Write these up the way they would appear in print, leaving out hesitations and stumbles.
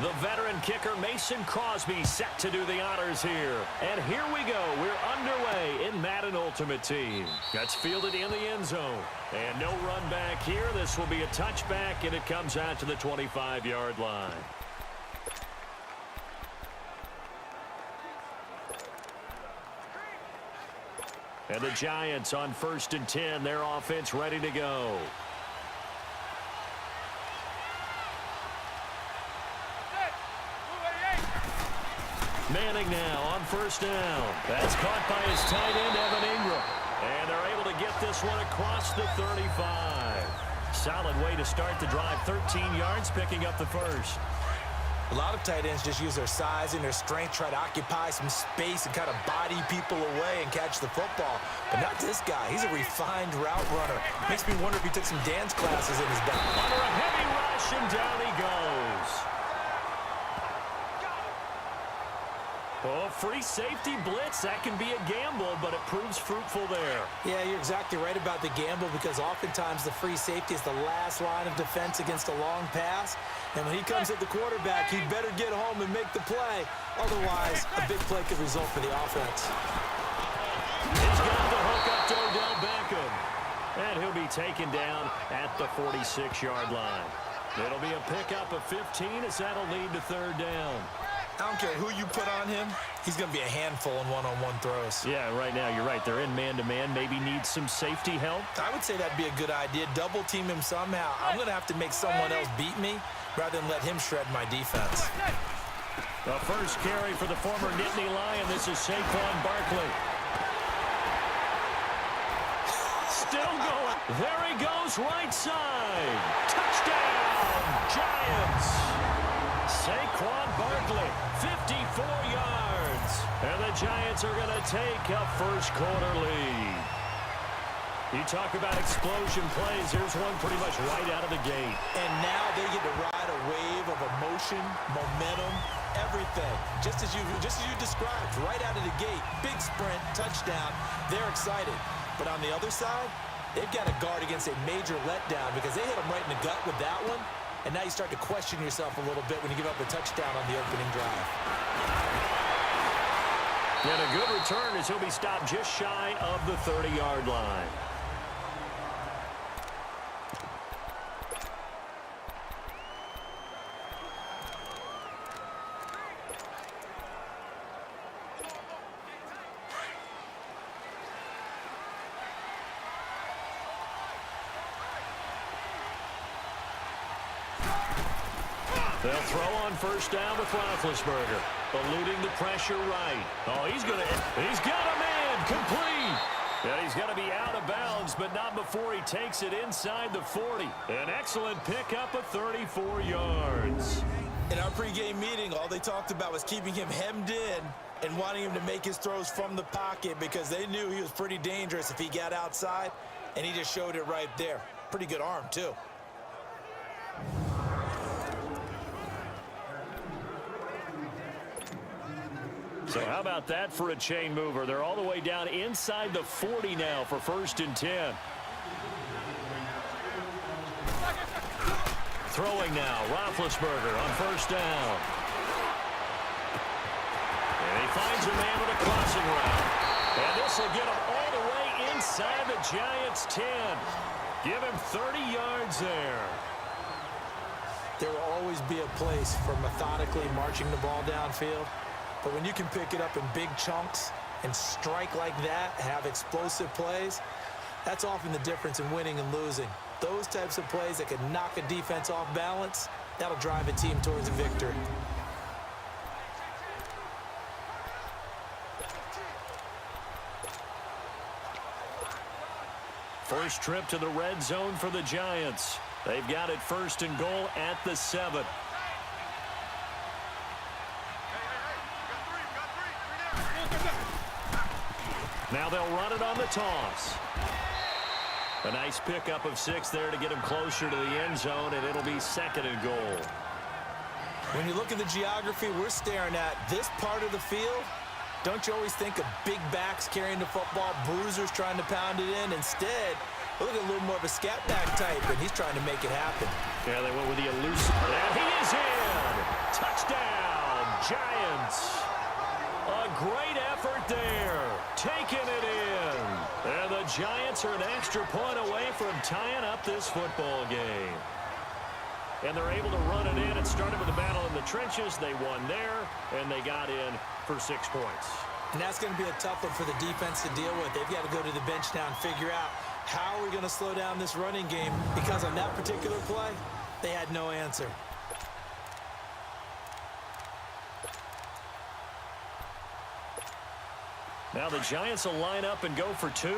The veteran kicker Mason Crosby set to do the honors here. And here we go. We're underway in Madden Ultimate Team. That's fielded in the end zone. And no run back here. This will be a touchback, and it comes out to the 25-yard line. And the Giants on 1st and 10. Their offense ready to go. Manning now on 1st down. That's caught by his tight end, Evan Ingram. And they're able to get this one across the 35. Solid way to start the drive. 13 yards, picking up the first. A lot of tight ends just use their size and their strength, try to occupy some space and kind of body people away and catch the football. But not this guy. He's a refined route runner. Makes me wonder if he took some dance classes in his back. Under a heavy rush, and down he goes. Oh, free safety blitz. That can be a gamble, but it proves fruitful there. Yeah, you're exactly right about the gamble because oftentimes the free safety is the last line of defense against a long pass. And when he comes at the quarterback, he better get home and make the play. Otherwise, a big play could result for the offense. He's got the hook up to Odell Beckham. And he'll be taken down at the 46-yard line. It'll be a pickup of 15 as that'll lead to 3rd down. I don't care who you put on him. He's going to be a handful in one-on-one throws. Yeah, right now you're right. They're in man-to-man. Maybe need some safety help. I would say that'd be a good idea. Double team him somehow. I'm going to have to make someone else beat me rather than let him shred my defense. The first carry for the former Nittany Lion. This is Saquon Barkley. Still going. There he goes, right side. Touchdown, Giants. Saquon Barkley, 54 yards. And the Giants are going to take a first-quarter lead. You talk about explosion plays. Here's one pretty much right out of the gate. And now they get to ride a wave of emotion, momentum, everything. Just as you described, right out of the gate. Big sprint, touchdown. They're excited. But on the other side, they've got to guard against a major letdown because they hit them right in the gut with that one. And now you start to question yourself a little bit when you give up a touchdown on the opening drive. And a good return as he'll be stopped just shy of the 30-yard line. They'll throw on 1st down with Roethlisberger. Eluding the pressure right. Oh, he's got a man complete. And he's going to be out of bounds, but not before he takes it inside the 40. An excellent pickup of 34 yards. In our pregame meeting, all they talked about was keeping him hemmed in and wanting him to make his throws from the pocket because they knew he was pretty dangerous if he got outside, and he just showed it right there. Pretty good arm, too. So how about that for a chain mover? They're all the way down inside the 40 now for 1st and 10. Throwing now, Roethlisberger on 1st down. And he finds a man with a crossing route. And this will get him all the way inside the Giants' 10. Give him 30 yards there. There will always be a place for methodically marching the ball downfield. But when you can pick it up in big chunks and strike like that, have explosive plays, that's often the difference in winning and losing. Those types of plays that can knock a defense off balance, that'll drive a team towards a victory. First trip to the red zone for the Giants. They've got it 1st and goal at the 7. Now they'll run it on the toss. A nice pickup of 6 there to get him closer to the end zone, and it'll be 2nd and goal. When you look at the geography we're staring at, this part of the field, don't you always think of big backs carrying the football, bruisers trying to pound it in? Instead, look at a little more of a scat back type, and he's trying to make it happen. Yeah, they went with the elusive. And he is in! Touchdown! Touchdown, Giants. A great effort there, taking it in. And the Giants are an extra point away from tying up this football game. And they're able to run it in. It started with a battle in the trenches. They won there, and they got in for 6 points. And that's going to be a tough one for the defense to deal with. They've got to go to the bench now and figure out how are we going to slow down this running game, because on that particular play, they had no answer. Now the Giants will line up and go for 2.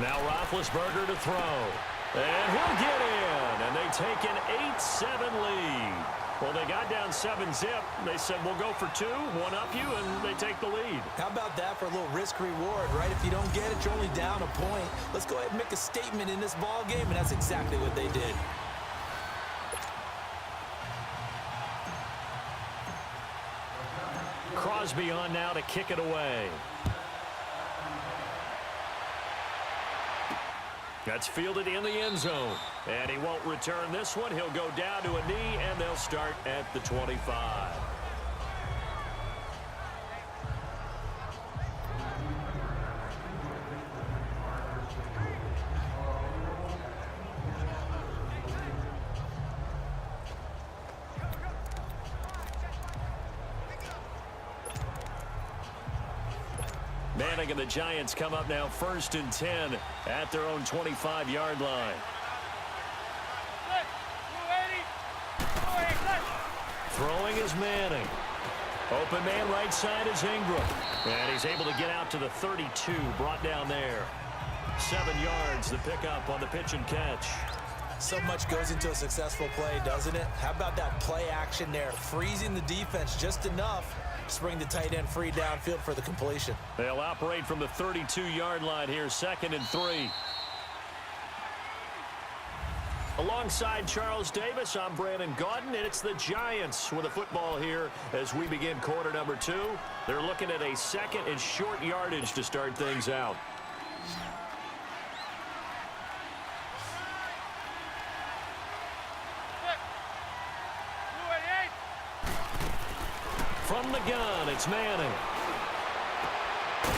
Now Roethlisberger to throw. And he'll get in. And they take an 8-7 lead. Well, they got down 7-zip. They said, we'll go for 2, one up you, and they take the lead. How about that for a little risk-reward, right? If you don't get it, you're only down a point. Let's go ahead and make a statement in this ball game, and that's exactly what they did. Crosby on now to kick it away. That's fielded in the end zone. And he won't return this one. He'll go down to a knee, and they'll start at the 25. Manning and the Giants come up now 1st and 10 at their own 25-yard line. Throwing is Manning. Open man right side is Ingram. And he's able to get out to the 32, brought down there. 7 yards, the pickup on the pitch and catch. So much goes into a successful play, doesn't it? How about that play action there, freezing the defense just enough to bring the tight end free downfield for the completion. They'll operate from the 32-yard line here, 2nd and 3. Alongside Charles Davis, I'm Brandon Gaudin, and it's the Giants with the football here as we begin quarter number 2. They're looking at a 2nd and short yardage to start things out. From the gun, it's Manning.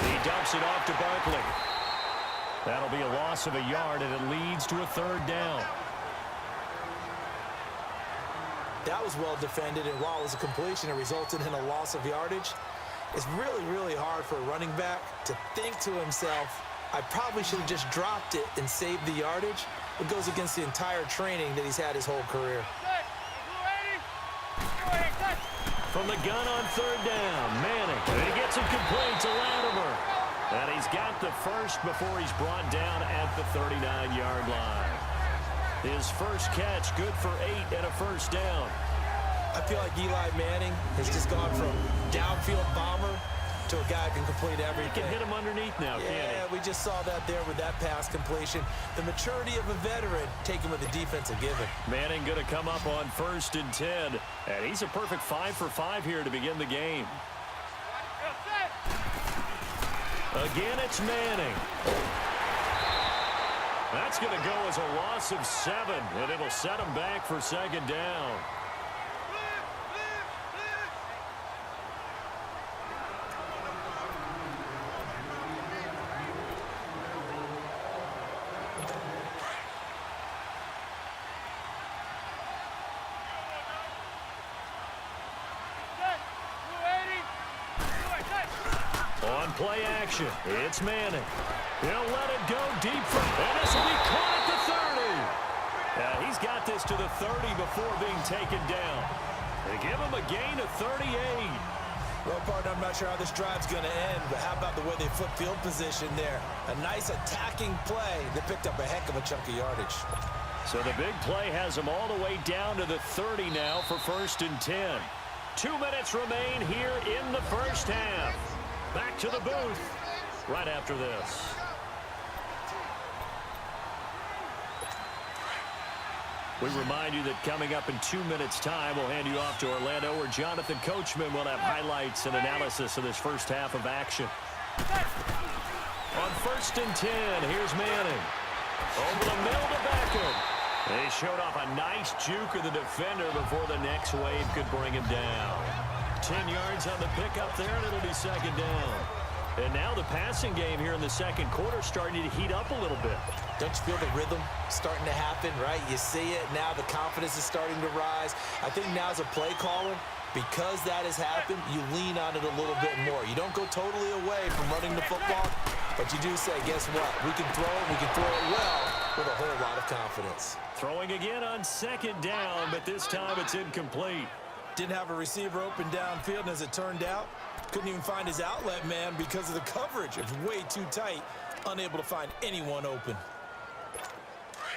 He dumps it off to Barkley. That'll be a loss of a yard, and it leads to a 3rd down. That was well defended, and while it was a completion, it resulted in a loss of yardage. It's really, really hard for a running back to think to himself, I probably should have just dropped it and saved the yardage. It goes against the entire training that he's had his whole career. From the gun on 3rd down, Manning. And he gets it complete to Latimer. And he's got the first before he's brought down at the 39-yard line. His first catch, good for 8 and a 1st down. I feel like Eli Manning has just gone from downfield bomber to a guy who can complete everything. He can hit him underneath now, can't he? Yeah, we just saw that there with that pass completion. The maturity of a veteran taken with the defensive given. Manning going to come up on 1st and 10. And he's a perfect 5 for 5 here to begin the game. Again, it's Manning. That's going to go as a loss of 7, and it'll set him back for 2nd down. On play action, it's Manning. He'll let it go deep for, and this will be caught at the 30. He's got this to the 30 before being taken down. They give him a gain of 38. Well, partner, I'm not sure how this drive's going to end, but how about the way they flip field position there? A nice attacking play that picked up a heck of a chunk of yardage. So the big play has them all the way down to the 30 now for 1st and 10. 2 minutes remain here in the first half. Back to the booth right after this. We remind you that coming up in 2 minutes' time, we'll hand you off to Orlando, where Jonathan Coachman will have highlights and analysis of this first half of action. On 1st and 10, here's Manning. Over the middle to Beckham. They showed off a nice juke of the defender before the next wave could bring him down. 10 yards on the pickup there, and it'll be second down. And now the passing game here in the second quarter starting to heat up a little bit. Don't you feel the rhythm starting to happen, right? You see it. Now the confidence is starting to rise. I think now as a play caller, because that has happened, you lean on it a little bit more. You don't go totally away from running the football, but you do say, guess what? We can throw it. We can throw it well with a whole lot of confidence. Throwing again on second down, but this time it's incomplete. Didn't have a receiver open downfield, and as it turned out, couldn't even find his outlet man because of the coverage. It's way too tight, unable to find anyone open.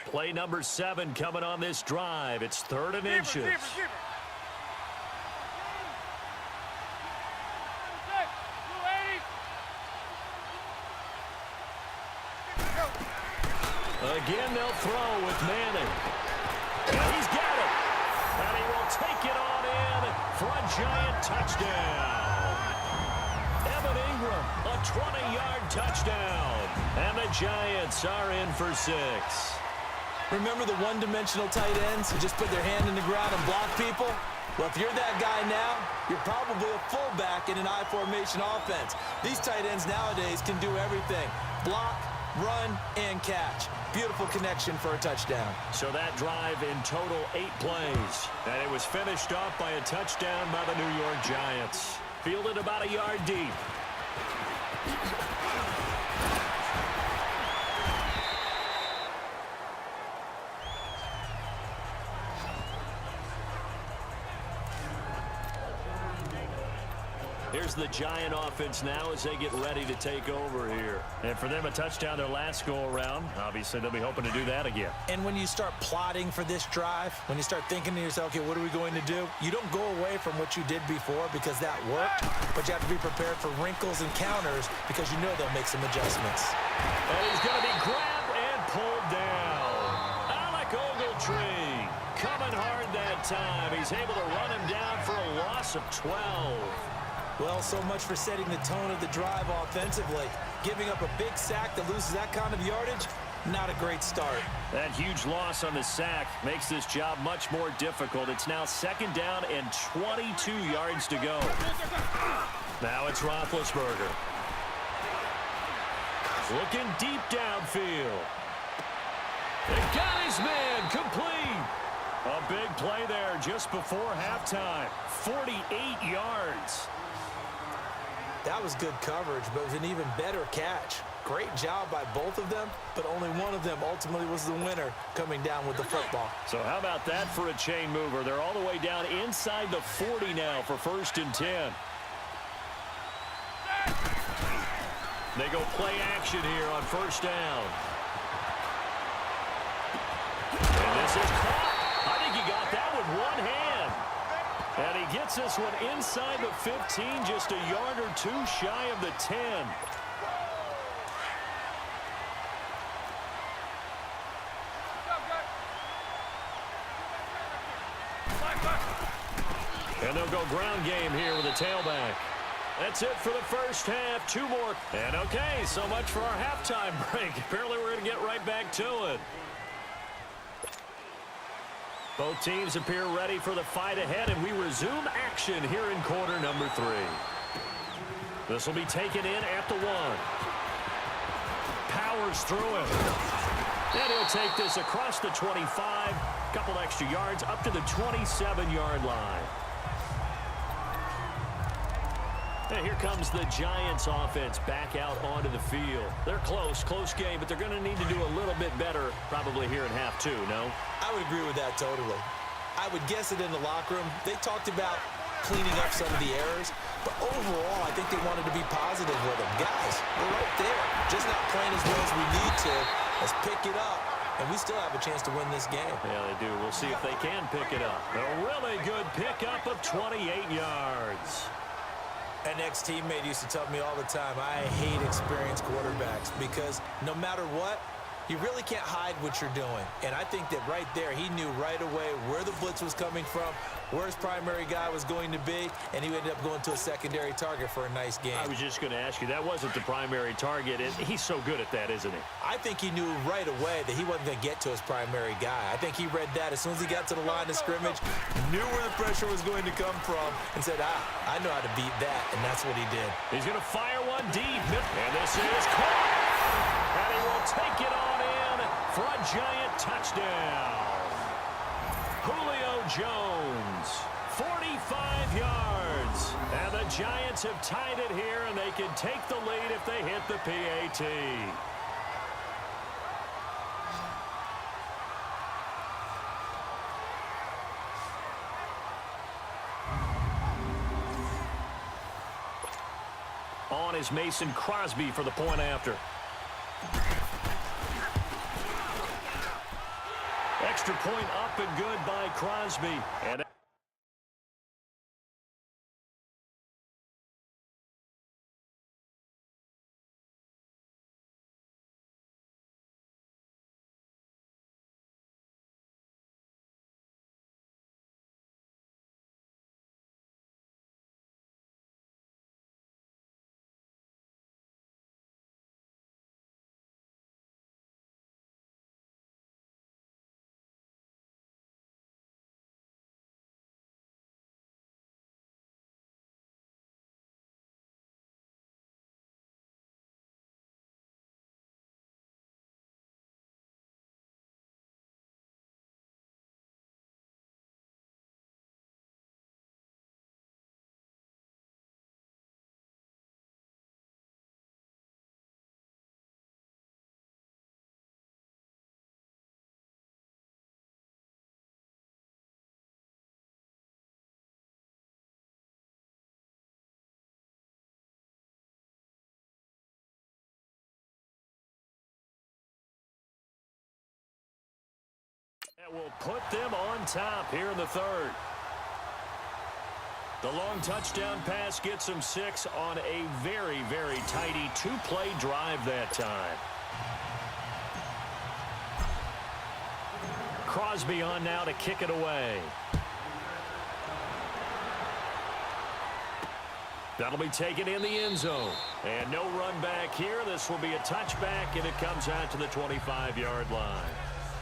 Play number 7 coming on this drive. It's 3rd and inches. Again, they'll throw with Manning. And he's got it. And he will take it on in for a giant touchdown. Evan Ingram, a 20-yard touchdown. And the Giants are in for 6. Remember the one-dimensional tight ends who just put their hand in the ground and block people? Well, if you're that guy now, you're probably a fullback in an I-formation offense. These tight ends nowadays can do everything. Block, run, and catch. Beautiful connection for a touchdown. So that drive in total 8 plays. And it was finished off by a touchdown by the New York Giants. Fielded about a yard deep. Here's the Giant offense now as they get ready to take over here. And for them, a touchdown their last go-around. Obviously, they'll be hoping to do that again. And when you start plotting for this drive, when you start thinking to yourself, okay, what are we going to do? You don't go away from what you did before because that worked, but you have to be prepared for wrinkles and counters because you know they'll make some adjustments. And he's going to be grabbed and pulled down. Alec Ogletree coming hard that time. He's able to run him down for a loss of 12. Well, so much for setting the tone of the drive offensively. Giving up a big sack that loses that kind of yardage, not a great start. That huge loss on the sack makes this job much more difficult. It's now second down and 22 yards to go. Now it's Roethlisberger. Looking deep downfield. They got his man complete. A big play there just before halftime. 48 yards. That was good coverage, but it was an even better catch. Great job by both of them, but only one of them ultimately was the winner coming down with the football. So how about that for a chain mover? They're all the way down inside the 40 now for 1st and 10. They go play action here on 1st down. And this is caught. I think he got that with one hand. And he gets this one inside the 15, just a yard or 2 shy of the 10. And they'll go ground game here with a tailback. That's it for the first half. 2 more. And okay, so much for our halftime break. Apparently we're going to get right back to it. Both teams appear ready for the fight ahead, and we resume action here in quarter number 3. This will be taken in at the 1. Powers through it. And he'll take this across the 25. Couple extra yards up to the 27-yard line. And here comes the Giants offense back out onto the field. They're close game, but they're going to need to do a little bit better probably here in half 2, no? I would agree with that totally. I would guess it in the locker room. They talked about cleaning up some of the errors, but overall, I think they wanted to be positive with them. Guys, we're right there. Just not playing as well as we need to. Let's pick it up, and we still have a chance to win this game. Yeah, they do. We'll see if they can pick it up. A really good pickup of 28 yards. An ex-teammate used to tell me all the time, I hate experienced quarterbacks because no matter what, You really can't hide what you're doing. And I think that right there, he knew right away where the blitz was coming from, where his primary guy was going to be, and he ended up going to a secondary target for a nice game. I was just going to ask you, that wasn't the primary target, and he's so good at that, isn't he? I think he knew right away that he wasn't going to get to his primary guy. I think he read that as soon as he got to the line of scrimmage, knew where the pressure was going to come from, and said, I know how to beat that, and that's what he did. He's going to fire one deep, and this is caught. And he will take it on in for a giant touchdown. Julio Jones, 45 yards. And the Giants have tied it here, and they can take the lead if they hit the PAT. On is Mason Crosby for the point after. Extra point up and good by Crosby. And that will put them on top here in the third. The long touchdown pass gets them 6 on a very, very tidy two-play drive that time. Crosby on now to kick it away. That'll be taken in the end zone. And no run back here. This will be a touchback, and it comes out to the 25-yard line.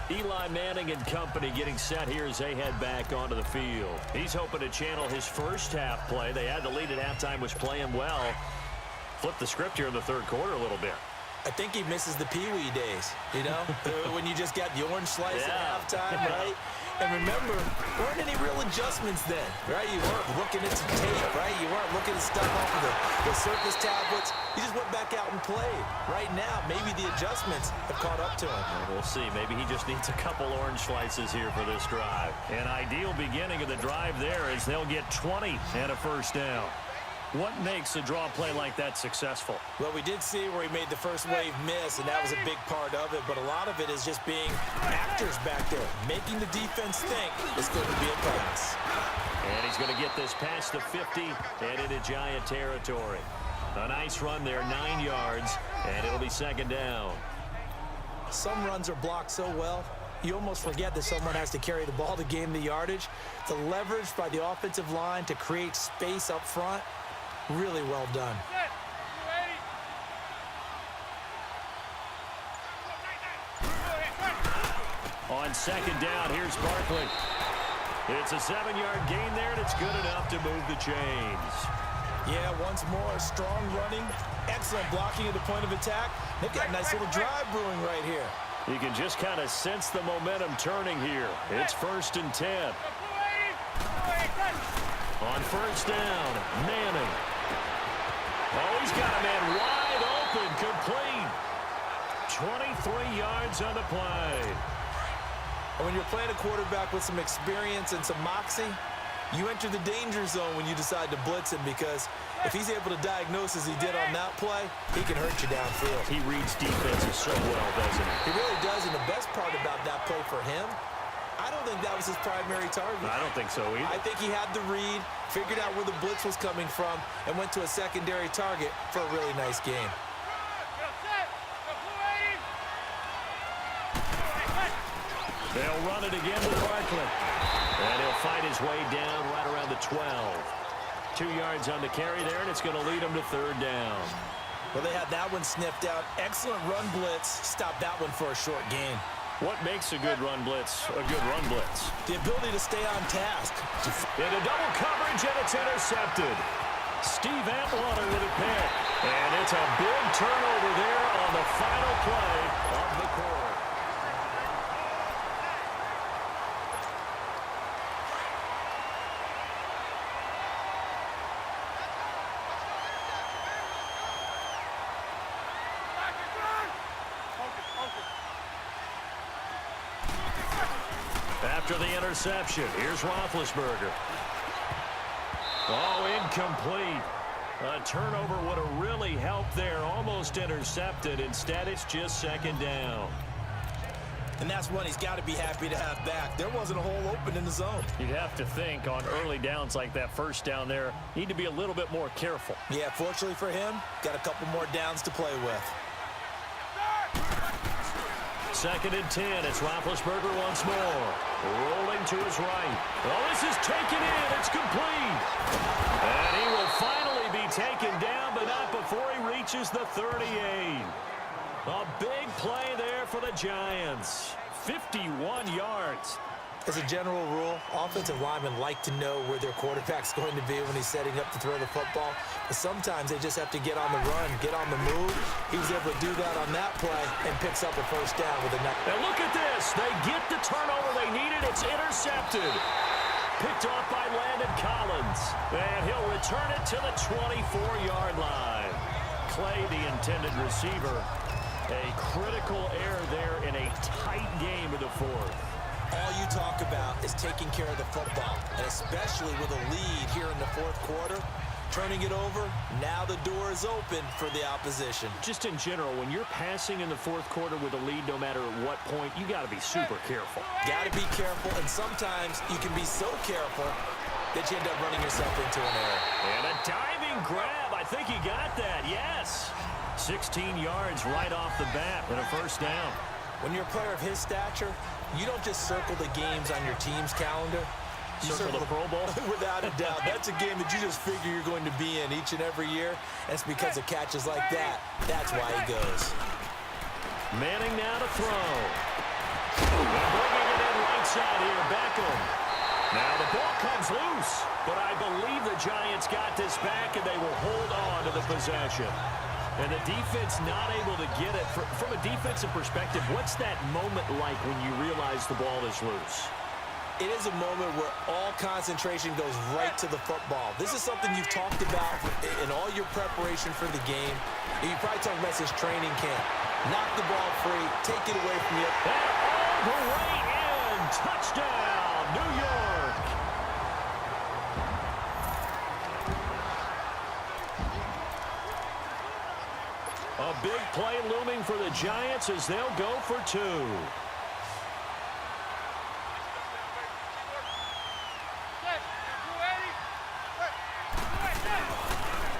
Eli Manning and company getting set here as they head back onto the field. He's hoping to channel his first half play. They had the lead at halftime, was playing well. Flip the script here in the third quarter a little bit. I think he misses the Pee-wee days, you know, when you just got the orange slice at halftime, right? And remember, there weren't any real adjustments then, right? You weren't looking at some tape, right? You weren't looking at stuff off of the surface tablets. You just went back out and played. Right now, maybe the adjustments have caught up to him. We'll see. Maybe he just needs a couple orange slices here for this drive. An ideal beginning of the drive there is they'll get 20 and a first down. What makes a draw play like that successful? Well, we did see where he made the first wave miss, and that was a big part of it. But a lot of it is just being actors back there, making the defense think it's going to be a pass. And he's going to get this past the 50 and into Giant territory. A nice run there, 9 yards, and it'll be second down. Some runs are blocked so well, you almost forget that someone has to carry the ball to gain the yardage. The leverage by the offensive line to create space up front, really well done. On second down, here's Barkley. It's a 7-yard gain there, and it's good enough to move the chains. Yeah, once more, strong running, excellent blocking at the point of attack. They've got a nice little drive brewing right here. You can just kind of sense the momentum turning here. It's 1st and 10. On first down, Manning. Oh, he's got a man wide open, complete. 23 yards on the play. And when you're playing a quarterback with some experience and some moxie, you enter the danger zone when you decide to blitz him, because if he's able to diagnose as he did on that play, he can hurt you downfield. He reads defenses so well, doesn't he? He really does, and the best part about that play for him, I don't think that was his primary target. I don't think so either. I think he had the read, figured out where the blitz was coming from, and went to a secondary target for a really nice game. They'll run it again with Barkley. And he'll fight his way down right around the 12. 2 yards on the carry there, and it's going to lead him to third down. Well, they had that one sniffed out. Excellent run blitz. Stop that one for a short gain. What makes a good run blitz a good run blitz? The ability to stay on task. Into double coverage, and it's intercepted. Steve Atwater with a pick. And it's a big turnover there on the final play of the quarter. After the interception, here's Roethlisberger. Oh, incomplete. A turnover would have really helped there. Almost intercepted. Instead, it's just second down. And that's one he's got to be happy to have back. There wasn't a hole open in the zone. You'd have to think on early downs like that first down there, need to be a little bit more careful. Yeah, fortunately for him, got a couple more downs to play with. Second and 10. It's Roethlisberger once more. Rolling to his right. Oh, this is taken in. It's complete. And he will finally be taken down, but not before he reaches the 38. A big play there for the Giants. 51 yards. As a general rule, offensive linemen like to know where their quarterback's going to be when he's setting up to throw the football. But sometimes they just have to get on the run, get on the move. He was able to do that on that play and picks up a first down with a net. And look at this. They get the turnover they needed. It's intercepted. Picked off by Landon Collins. And he'll return it to the 24-yard line. Clay, the intended receiver. A critical error there in a tight game of the fourth. All you talk about is taking care of the football, and especially with a lead here in the fourth quarter. Turning it over, now the door is open for the opposition. Just in general, when you're passing in the fourth quarter with a lead, no matter at what point, you got to be super careful. Got to be careful, and sometimes you can be so careful that you end up running yourself into an error. And a diving grab. I think he got that, yes. 16 yards right off the bat and a first down. When you're a player of his stature, you don't just circle the games on your team's calendar. You circle the Pro Bowl? Without a doubt. That's a game that you just figure you're going to be in each and every year. And it's because of catches like that. That's why he goes. Manning now to throw. And bringing it in right side here, Beckham. Now the ball comes loose, but I believe the Giants got this back, and they will hold on to the possession. And the defense not able to get it. From a defensive perspective, what's that moment like when you realize the ball is loose? It is a moment where all concentration goes right to the football. This is something you've talked about in all your preparation for the game. You probably talked about this training camp. Knock the ball free, take it away from you. And all the way in. Touchdown, New York. A big play looming for the Giants as they'll go for two.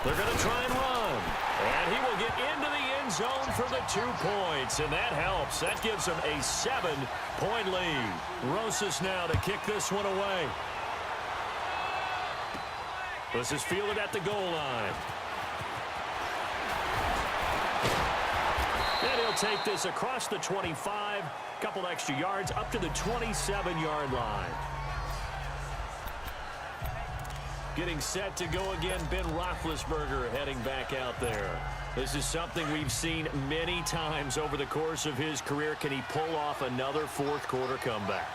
They're going to try and run. And he will get into the end zone for the 2 points. And that helps. That gives them a 7-point lead. Rosas now to kick this one away. This is fielded at the goal line. And he'll take this across the 25. Couple extra yards up to the 27-yard line. Getting set to go again, Ben Roethlisberger heading back out there. This is something we've seen many times over the course of his career. Can he pull off another fourth quarter comeback?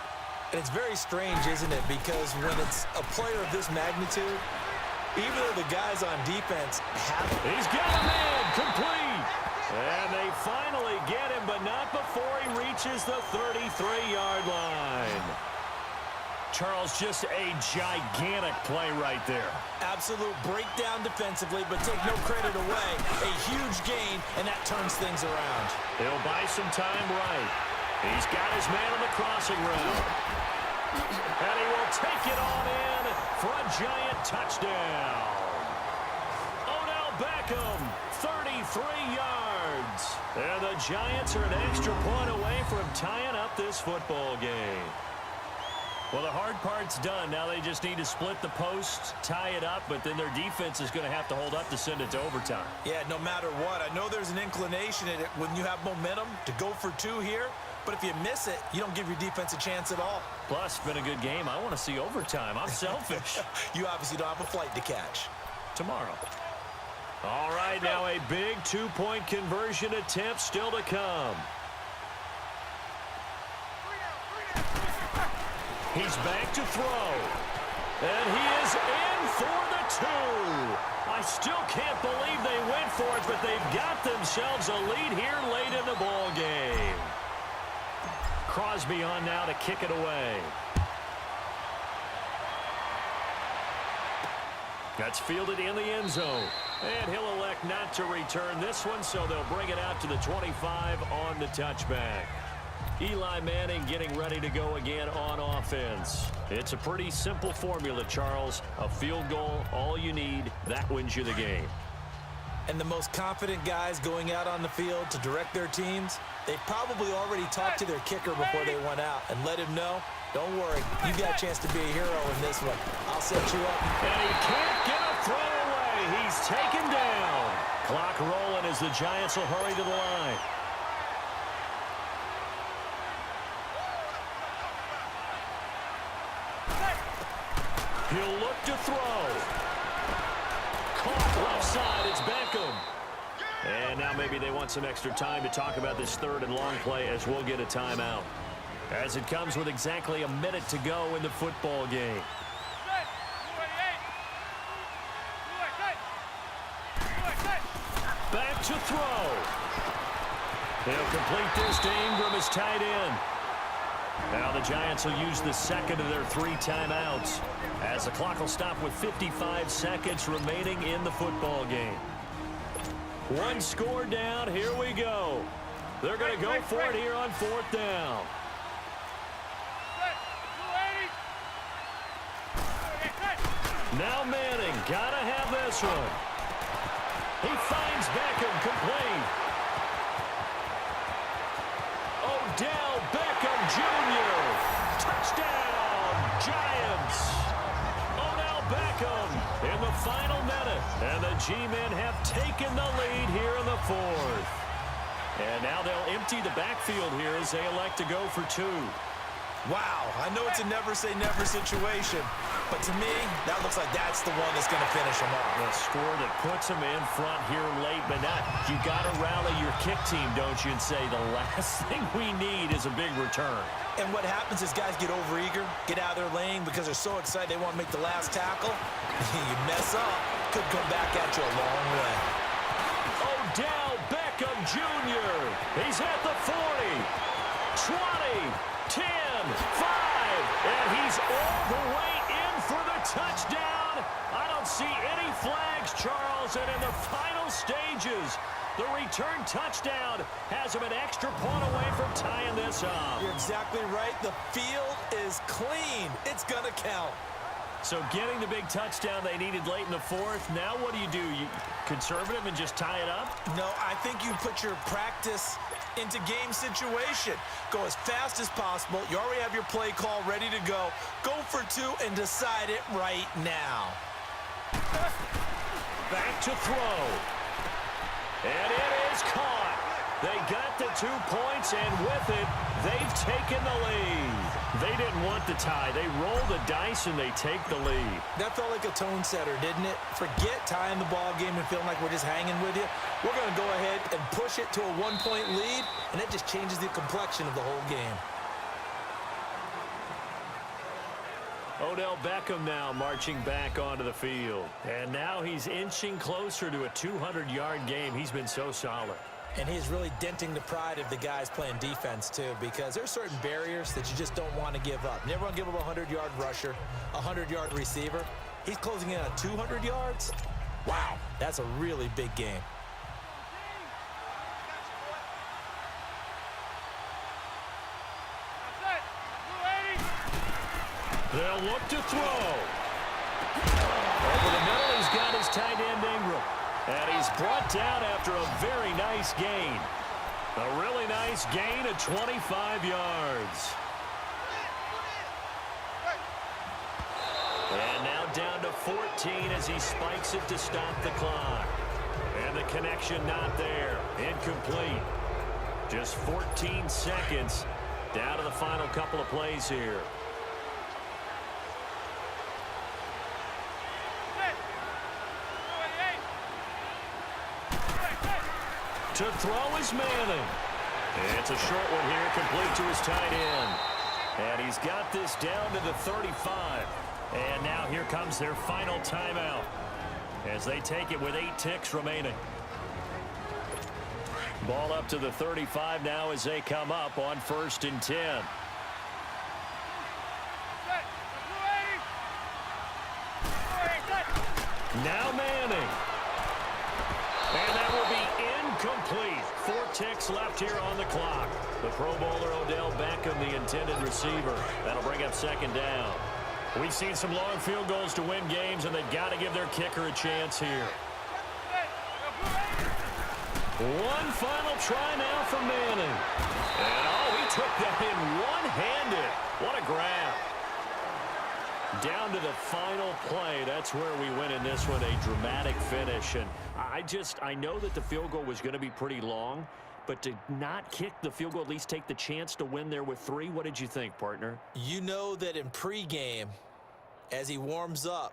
And it's very strange, isn't it? Because when it's a player of this magnitude, even though the guys on defense have... He's got a man complete. And they finally get him, but not before he reaches the 33-yard line. Charles, just a gigantic play right there. Absolute breakdown defensively, but take no credit away. A huge gain, and that turns things around. He'll buy some time right. He's got his man on the crossing route. And he will take it on in for a giant touchdown. Odell Beckham, 33 yards. yards. And the Giants are an extra point away from tying up this football game. Well, the hard part's done. Now they just need to split the post, tie it up, but then their defense is going to have to hold up to send it to overtime. Yeah, no matter what. I know there's an inclination in it when you have momentum to go for two here, but if you miss it, you don't give your defense a chance at all. Plus, it's been a good game. I want to see overtime. I'm selfish. You obviously don't have a flight to catch. Tomorrow. All right, now a big two-point conversion attempt still to come. He's back to throw. And he is in for the two. I still can't believe they went for it, but they've got themselves a lead here late in the ball game. Crosby on now to kick it away. That's fielded in the end zone. And he'll elect not to return this one, so they'll bring it out to the 25 on the touchback. Eli Manning getting ready to go again on offense. It's a pretty simple formula, Charles. A field goal, all you need, that wins you the game. And the most confident guys going out on the field to direct their teams, they probably already talked to their kicker before they went out and let him know, don't worry, you got a chance to be a hero in this one. I'll set you up. And he can't get a throw away. He's taken down. Clock rolling as the Giants will hurry to the line. He'll look to throw. Caught left side. It's Beckham. And now maybe they want some extra time to talk about this third and long play as we'll get a timeout. As it comes with exactly a minute to go in the football game. Back to throw. He'll complete this to Ingram as tight end. Now the Giants will use the second of their 3 timeouts as the clock will stop with 55 seconds remaining in the football game. One score down. Here we go. They're going to go for it here on 4th down. Now Manning. Gotta have this one. He finds Beckham complete. Odell Beckham Jr. Touchdown, Giants. Odell Beckham in the final minute. And the G-men have taken the lead here in the 4th. And now they'll empty the backfield here as they elect to go for 2. Wow, I know it's a never-say-never situation, but to me, that looks like that's the one that's going to finish them off. The score that puts them in front here late, but now you got to rally your kick team, don't you, and say the last thing we need is a big return. And what happens is guys get overeager, get out of their lane because they're so excited they want to make the last tackle. You mess up, could come back at you a long way. Odell Beckham Jr. He's at the 40, 20, 10, 5, and he's all the way in for the touchdown. I don't see any flags, Charles, and in the final stages, the return touchdown has him an extra point away from tying this up. You're exactly right. The field is clean. It's going to count. So getting the big touchdown they needed late in the 4th, now what do? You conservative and just tie it up? No, I think you put your practice into game situation. Go as fast as possible. You already have your play call ready to go. Go for 2 and decide it right now. Back to throw. And it is caught. They got the 2 points, and with it, they've taken the lead. They didn't want the tie. They roll the dice, and they take the lead. That felt like a tone setter, didn't it? Forget tying the ball game and feeling like we're just hanging with you. We're going to go ahead and push it to a 1-point lead, and it just changes the complexion of the whole game. Odell Beckham now marching back onto the field. And now he's inching closer to a 200-yard game. He's been so solid. And he's really denting the pride of the guys playing defense, too, because there's certain barriers that you just don't want to give up. Never want to give up a 100-yard rusher, a 100-yard receiver. He's closing in on 200 yards. Wow, that's a really big game. They'll look to throw. Over the middle, he's got his tight end Ingram. And he's brought down after a very nice gain. A really nice gain of 25 yards. And now down to 14 as he spikes it to stop the clock. And the connection not there. Incomplete. Just 14 seconds down to the final couple of plays here. To throw is Manning. It's a short one here, complete to his tight end. And he's got this down to the 35. And now here comes their final timeout as they take it with 8 ticks remaining. Ball up to the 35 now as they come up on 1st and 10. Now Manning. And that will be incomplete. 4 ticks left here on the clock. The Pro Bowler Odell Beckham, the intended receiver. That'll bring up 2nd down. We've seen some long field goals to win games, and they've got to give their kicker a chance here. One final try now for Manning. And, oh, he took that in one-handed. What a grab. Down to the final play. That's where we win in this one, a dramatic finish. And I know that the field goal was going to be pretty long, but to not kick the field goal, at least take the chance to win there with 3, what did you think, partner? You know that in pregame, as he warms up,